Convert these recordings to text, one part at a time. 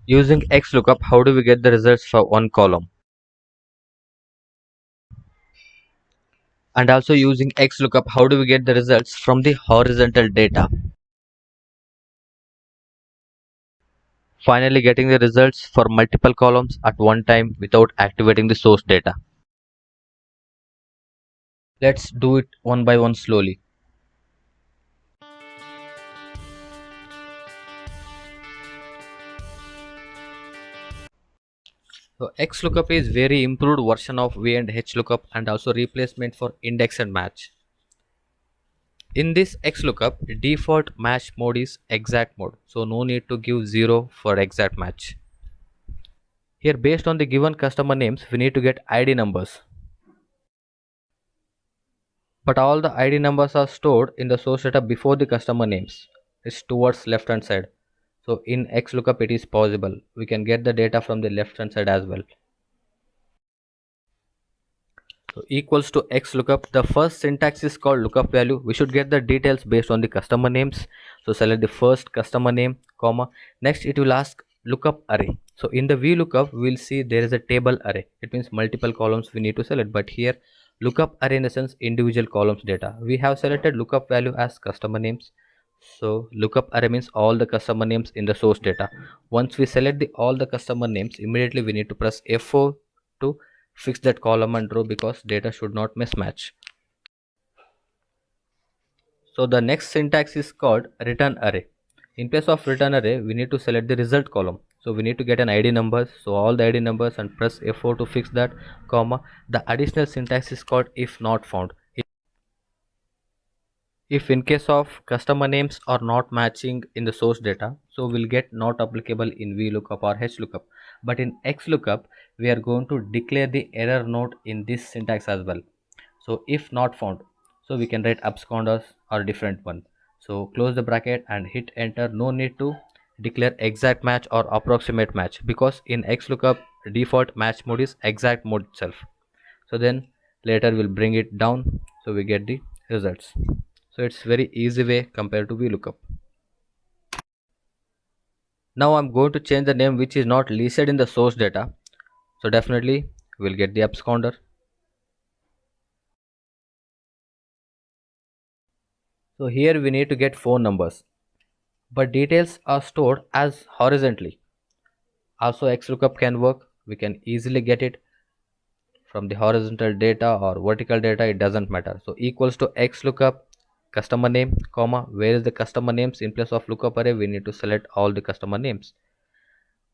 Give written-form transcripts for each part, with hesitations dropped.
Using XLOOKUP, how do we get the results for one column? And also using XLOOKUP, how do we get the results from the horizontal data? Finally, getting the results for multiple columns at one time without activating the source data. Let's do it one by one slowly. So XLOOKUP is very improved version of V and HLOOKUP and also replacement for index and match. In this XLOOKUP, default match mode is exact mode, so no need to give 0 for exact match. Here, based on the given customer names, we need to get ID numbers. But all the ID numbers are stored in the source data before the customer names. It's towards left hand side. So in XLOOKUP it is possible. We can get the data from the left hand side as well. So equals to XLOOKUP. The first syntax is called lookup value. We should get the details based on the customer names. So select the first customer name, comma. Next it will ask lookup array. So in the VLOOKUP we will see there is a table array. It means multiple columns we need to select. But here lookup array in the sense individual columns data. We have selected lookup value as customer names. So lookup array means all the customer names in the source data. Once we select all the customer names, immediately we need to press F4 to fix that column and row because data should not mismatch. So the next syntax is called return array. In place of return array, we need to select the result column. So we need to get an ID numbers. So all the ID numbers and press F4 to fix that, comma. The additional syntax is called if not found. If in case of customer names are not matching in the source data, so we'll get not applicable in VLOOKUP or HLOOKUP. But in XLOOKUP, we are going to declare the error node in this syntax as well. So if not found, so we can write absconders or different one. So close the bracket and hit enter. No need to declare exact match or approximate match because in XLOOKUP default match mode is exact mode itself. So then later we'll bring it down so we get the results. So it's very easy way compared to VLOOKUP. Now I'm going to change the name which is not listed in the source data. So definitely we'll get the absconder. So here we need to get phone numbers, but details are stored as horizontally. Also XLOOKUP can work. We can easily get it from the horizontal data or vertical data, it doesn't matter. So equals to XLOOKUP customer name, comma, where is the customer names? In place of lookup array we need to select all the customer names.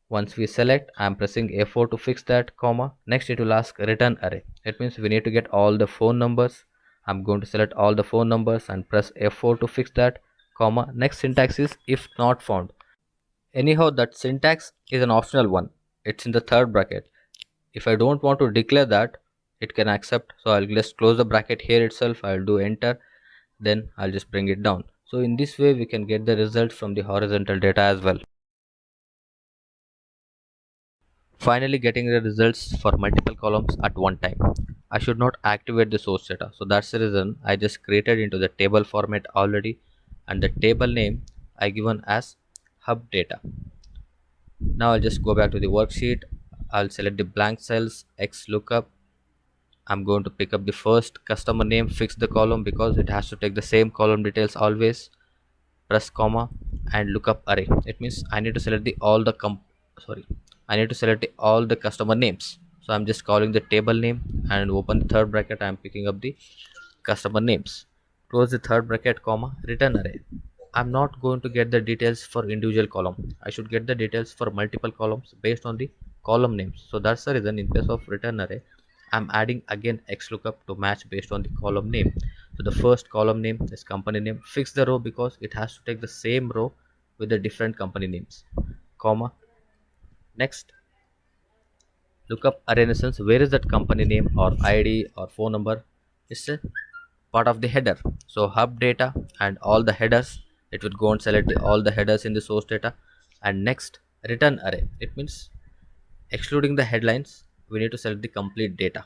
Once we select, I am pressing F4 to fix that, comma. Next it will ask return array. It means we need to get all the phone numbers. I'm going to select all the phone numbers and press F4 to fix that, comma. Next syntax is if not found. Anyhow, that syntax is an optional one. It's in the third bracket. If I don't want to declare that, it can accept. So I'll just close the bracket here itself. I'll do enter. Then I'll just bring it down. So in this way, we can get the result from the horizontal data as well. Finally getting the results for multiple columns at one time. I should not activate the source data. So that's the reason I just created into the table format already, and the table name I given as hub data. Now I'll just go back to the worksheet. I'll select the blank cells, X lookup. I'm going to pick up the first customer name, fix the column because it has to take the same column details always. Press comma and lookup array. It means I need to select the all the I need to select all the customer names. So I'm just calling the table name and open the third bracket. I'm picking up the customer names. Close the third bracket, comma, return array. I'm not going to get the details for individual column. I should get the details for multiple columns based on the column names. So that's the reason in place of return array, I'm adding again XLOOKUP to match based on the column name. So the first column name is company name. Fix the row because it has to take the same row with the different company names, comma. Next, lookup array in a sense where is that company name or ID or phone number is a part of the header. So hub data and all the headers, it would go and select all the headers in the source data. And next, return array, it means excluding the headlines we need to select the complete data.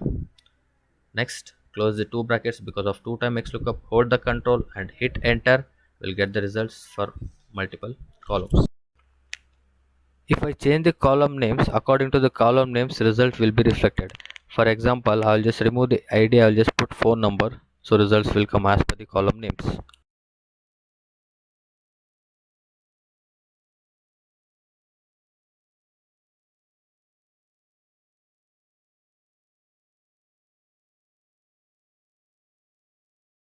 Next, close the two brackets because of two time XLOOKUP, hold the control and hit enter. We'll get the results for multiple columns. If I change the column names according to the column names, result will be reflected. For example, I'll just remove the ID, I'll just put phone number, so results will come as per the column names.